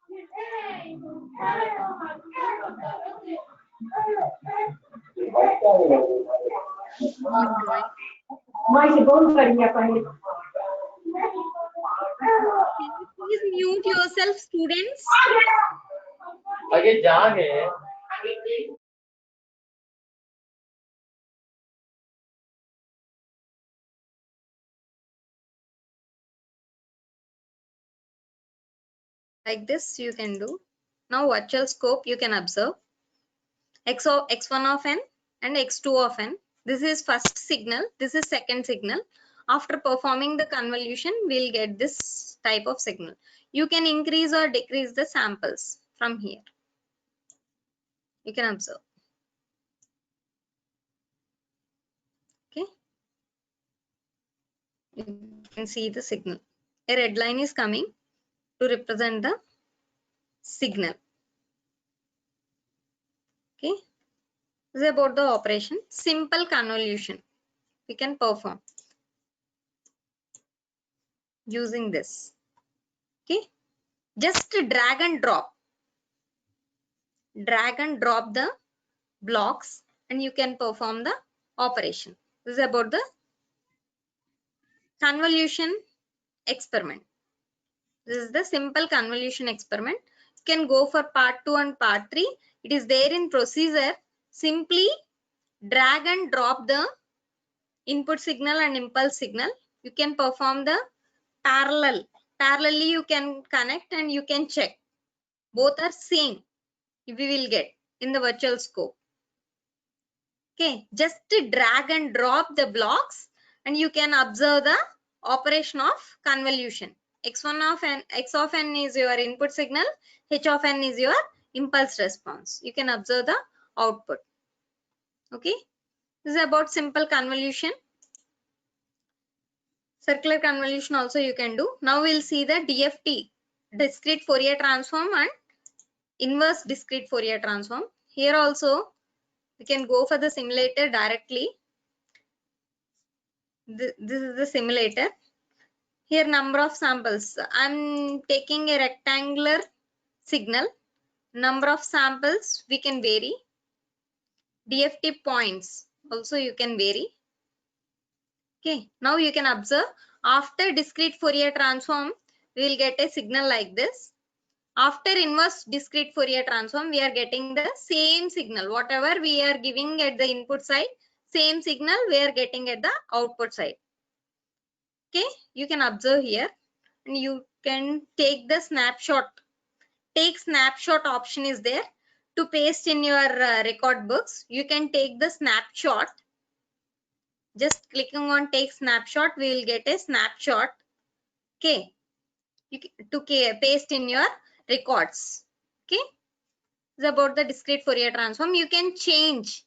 Can you please mute yourself, students? Like this you can do. Now virtual scope you can observe x1 of n and x2 of n. This is first signal, this is second signal. After performing the convolution, we'll get this type of signal. You can increase or decrease the samples from here. You can observe. Okay. You can see the signal. A red line is coming to represent the signal. Okay. This is about the operation. Simple convolution we can perform using this. Okay. Just drag and drop the blocks and you can perform the operation. This is about the convolution experiment. This is the simple convolution experiment. You can go for part 2 and part 3. It is there in procedure. Simply drag and drop the input signal and impulse signal. You can perform the parallelly you can connect and you can check. Both are same we will get in the virtual scope. Okay, just drag and drop the blocks and you can observe the operation of convolution. X of n is your input signal, H of n is your impulse response. You can observe the output. Okay, this is about simple convolution. Circular convolution also you can do. Now we'll see the DFT, discrete Fourier transform, and inverse discrete Fourier transform. Here also we can go for the simulator directly. This is the simulator. Here number of samples. I'm taking a rectangular signal. Number of samples we can vary. DFT points also you can vary. Okay, now you can observe after discrete Fourier transform we will get a signal like this. After inverse discrete Fourier transform we are getting the same signal. Whatever we are giving at the input side, same signal we are getting at the output side. Okay, you can observe here and you can take the snapshot. Take snapshot option is there to paste in your record books. You can take the snapshot. Just clicking on take snapshot, we will get a snapshot. Okay, to paste in your records. Okay, it's about the discrete Fourier transform. You can change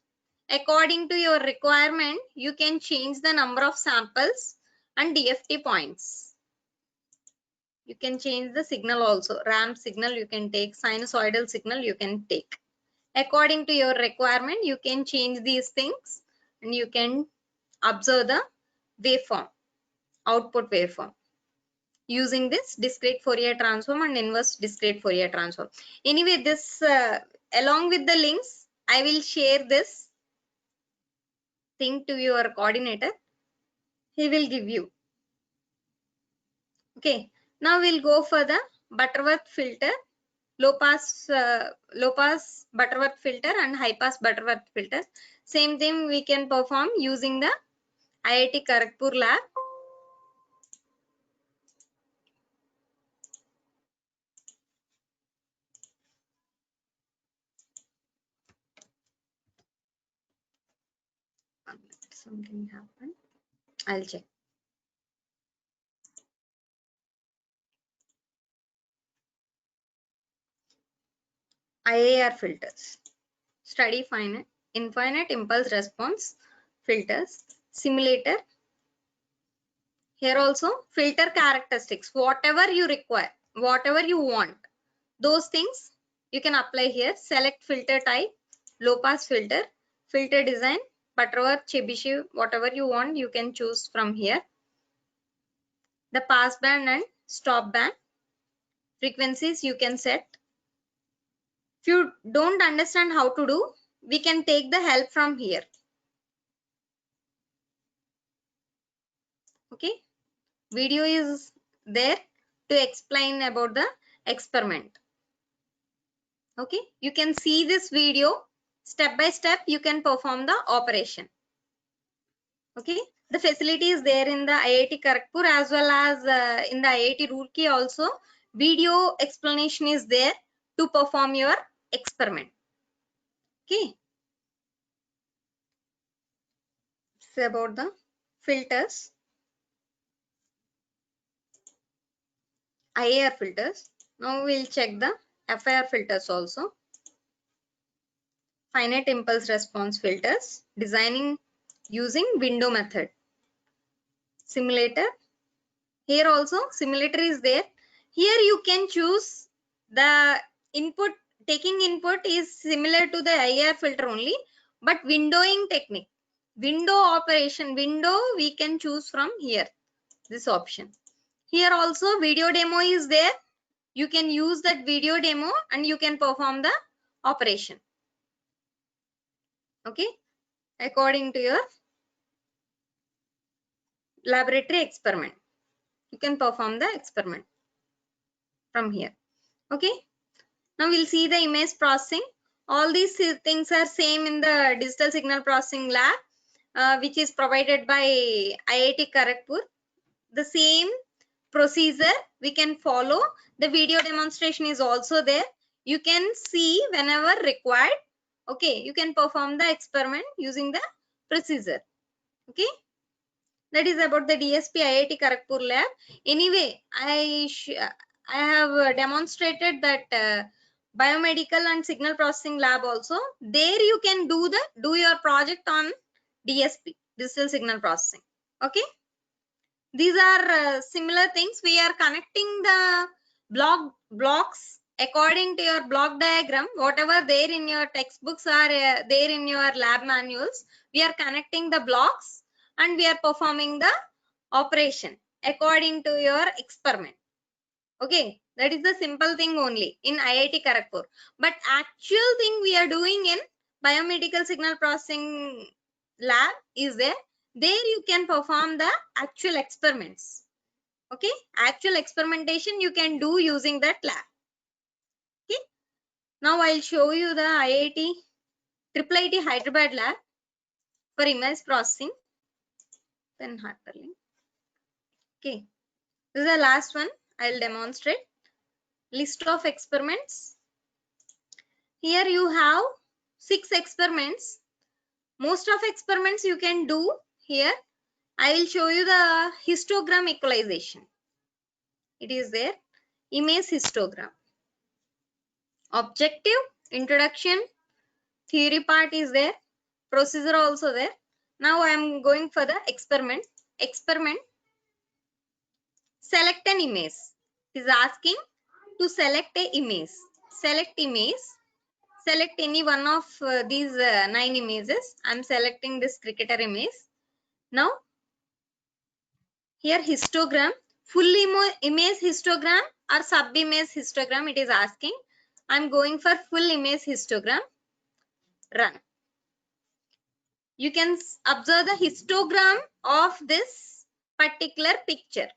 according to your requirement. You can change the number of samples and DFT points. You can change the signal also. Ramp signal you can take, sinusoidal signal you can take. According to your requirement, you can change these things and you can observe the waveform, output waveform using this discrete Fourier transform and inverse discrete Fourier transform. Anyway, this along with the links, I will share this thing to your coordinator. He will give you. Okay, now we'll go for the Butterworth filter. low pass Butterworth filter and high pass Butterworth filter. Same thing we can perform using the IIT Kharagpur lab. Something happened. I'll check. IIR filters. Study finite, infinite impulse response filters. Simulator. Here also filter characteristics. Whatever you require, whatever you want, those things you can apply here. Select filter type, low pass filter, filter design, Butterworth, Chebyshev, whatever you want, you can choose from here. The pass band and stop band frequencies you can set. If you don't understand how to do, we can take the help from here. Okay, video is there to explain about the experiment. Okay, you can see this video step by step. You can perform the operation. Okay, the facility is there in the IIT Kharagpur as well as in the IIT Roorkee also. Video explanation is there to perform your experiment. Okay, it's about the filters, IIR filters. Now we'll check the FIR filters also. Finite impulse response filters, designing using window method. Simulator. Here also simulator is there. Here you can choose the input. Taking input is similar to the IIR filter only, but windowing technique, window operation, window we can choose from here, this option. Here also video demo is there. You can use that video demo and you can perform the operation. Okay, according to your laboratory experiment, you can perform the experiment from here. Okay, now we'll see the image processing. All these things are same in the digital signal processing lab, which is provided by IIT Kharagpur. The same procedure we can follow. The video demonstration is also there. You can see whenever required. Okay, you can perform the experiment using the procedure. Okay, that is about the DSP IIT Kharagpur lab. Anyway, I have demonstrated that biomedical and signal processing lab also. There you can do your project on DSP, digital signal processing. Okay, these are similar things. We are connecting the blocks according to your block diagram, whatever there in your textbooks are there in your lab manuals. We are connecting the blocks and we are performing the operation according to your experiment. Okay, that is the simple thing only in IIT Kharagpur. But actual thing we are doing in biomedical signal processing lab is there. There you can perform the actual experiments. Okay, actual experimentation you can do using that lab. Okay, now I'll show you the IIT Hyderabad lab for image processing. Then hyperlink. Okay, this is the last one. I'll demonstrate. List of experiments. Here you have 6 experiments. Most of experiments you can do here. I will show you the histogram equalization. It is there. Image histogram. Objective, introduction, theory part is there. Procedure also there. Now I am going for the experiment. Experiment. Select an image. It is asking to select a image. Select image. Select any one of these 9 images. I am selecting this cricketer image. Now here histogram, full image histogram or sub image histogram it is asking. I am going for full image histogram. Run. You can observe the histogram of this particular picture.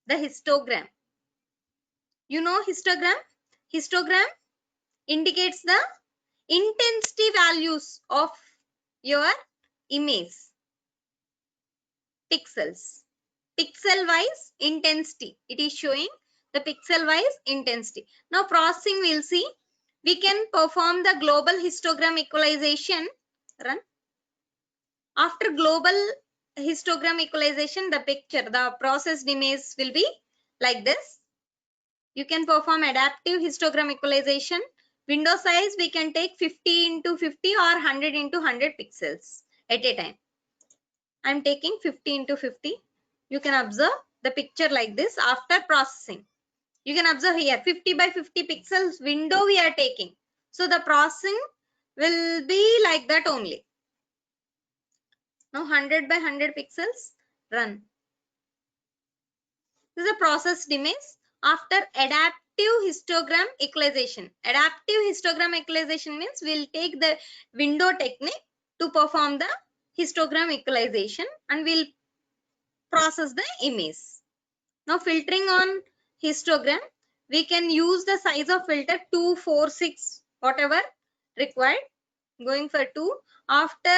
The histogram. You know histogram? histogram indicates the intensity values of your image. Pixels. Pixel wise intensity. It is showing the pixel wise intensity. Now processing we'll see. We can perform the global histogram equalization. Run. After global histogram equalization, the picture, the processed image will be like this. You can perform adaptive histogram equalization. Window size we can take 50 into 50 or 100 into 100 pixels at a time. I'm taking 50 into 50. You can observe the picture like this after processing. You can observe here 50 by 50 pixels window we are taking. So the processing will be like that only. Now 100 by 100 pixels, run. This is a processed image after adaptive histogram equalization. Adaptive histogram equalization means we'll take the window technique to perform the histogram equalization and we'll process the image. Now filtering on histogram, we can use the size of filter 2, 4, 6, whatever required. Going for 2. After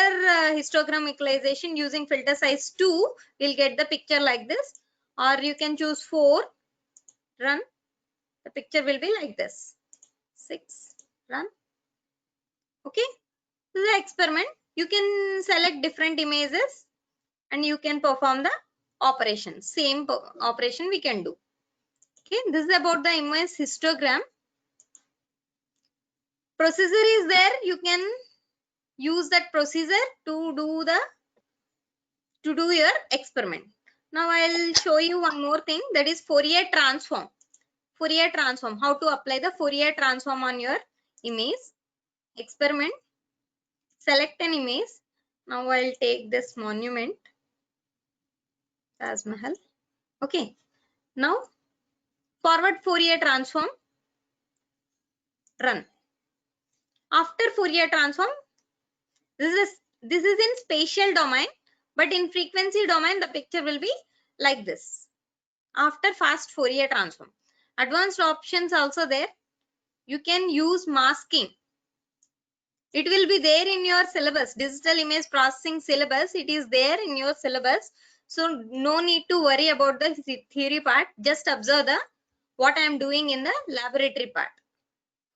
histogram equalization using filter size 2, we'll get the picture like this. Or you can choose 4, run. The picture will be like this. 6, run. Okay. This is the experiment. You can select different images and you can perform the operation. Same operation we can do. Okay. This is about the image histogram. Procedure is there. You can use that procedure to do your experiment. Now I'll show you one more thing, that is Fourier transform. Fourier transform, how to apply the Fourier transform on your image. Experiment, select an image. Now I'll take this monument, Taj Mahal. Okay, now forward Fourier transform, run. After Fourier transform, this is in spatial domain, but in frequency domain the picture will be like this. After fast Fourier transform, advanced options also there. You can use masking. It will be there in your syllabus, digital image processing syllabus. It is there in your syllabus, so no need to worry about the theory part. Just observe the what I am doing in the laboratory part.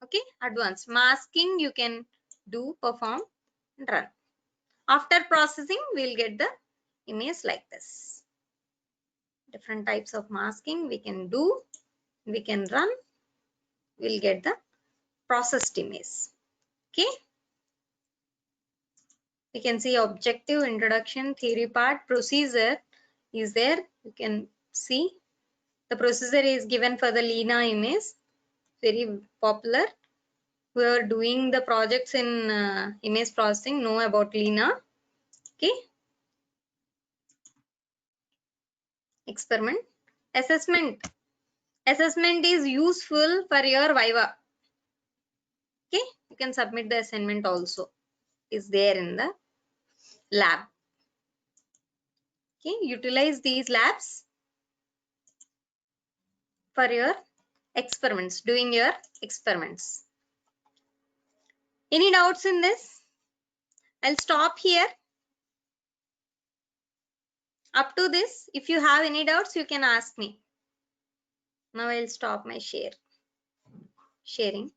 Okay, advanced masking you can do, perform and run. After processing we'll get the image like this. Different types of masking we can do, we can run, we'll get the processed image. Okay, we can see objective, introduction, theory part, procedure is there. You can see the procedure is given for the Lena image, very popular. Who are doing the projects in image processing know about Lena. Okay, experiment, assessment is useful for your Viva. Okay, you can submit the assignment also, is there in the lab. Okay, utilize these labs for your experiments, doing your experiments. Any doubts in this? I'll stop here. Up to this, if you have any doubts, you can ask me. Now I'll stop my sharing.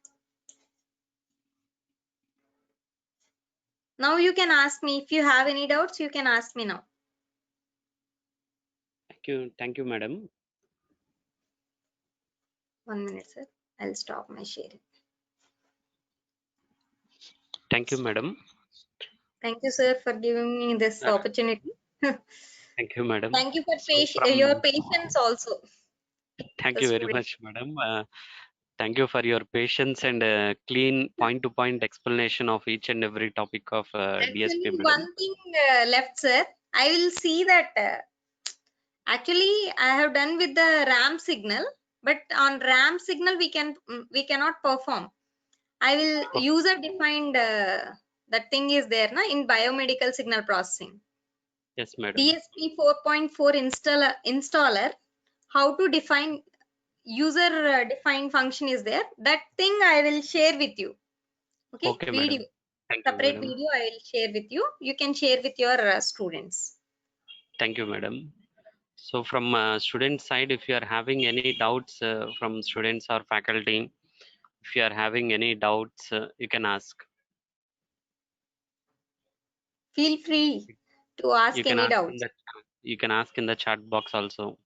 Now you can ask me. If you have any doubts, you can ask me now. Thank you, madam. 1 minute, sir. I'll stop my sharing. Thank you, madam. Thank you, sir, for giving me this opportunity. Thank you, madam. Thank you for So your patience also. thank you very much, madam. Thank you for your patience and clean point-to-point explanation of each and every topic of DSP, Actually, madam. one thing left, sir. I will see that actually I have done with the RAM signal, but on RAM signal we cannot perform. I will user defined that thing is there na, in biomedical signal processing. Yes, madam. DSP 4.4 installer, how to define user defined function is there. That thing I will share with you. Okay, Okay, video, madam. Thank you, separate madam. video I will share with you. You can share with your students. Thank you, madam. So from student side, if you are having any doubts from students or faculty, if you are having any doubts, you can ask. Feel free to ask You can any ask in doubts. the chat box also.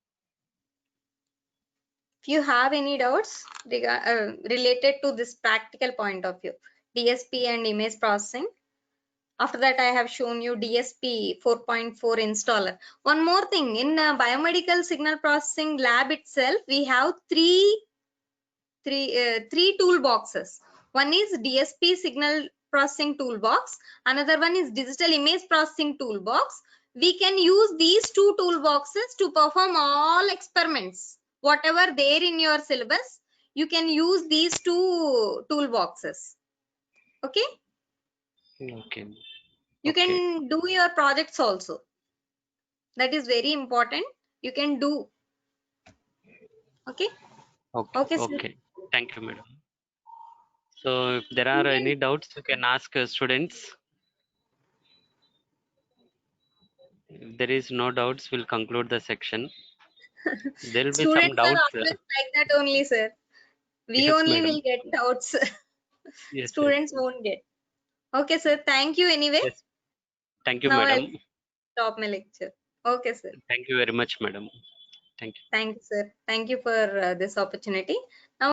If you have any doubts related to this practical point of view, DSP and image processing. After that, I have shown you DSP 4.4 installer. One more thing, in biomedical signal processing lab itself, we have three toolboxes. One is DSP signal processing toolbox. Another one is digital image processing toolbox. We can use these two toolboxes to perform all experiments. Whatever there in your syllabus, you can use these two toolboxes. Okay? Okay. You Okay. can do your projects also. That is very important. You can do. Okay? Okay. Okay, sir. Okay. Thank you, madam. So if there are any doubts, you can ask students. If there is no doubts, we'll conclude the section. There will be some Students are doubts. always like that only, sir. We Yes, only will madam. get doubts. Yes, yes. Students won't get. Okay, sir. Thank you anyway. Yes. Thank you, Now I'll madam. stop my lecture. Okay, sir. Thank you very much, madam. Thank you. Thank you, sir. Thank you for this opportunity. Now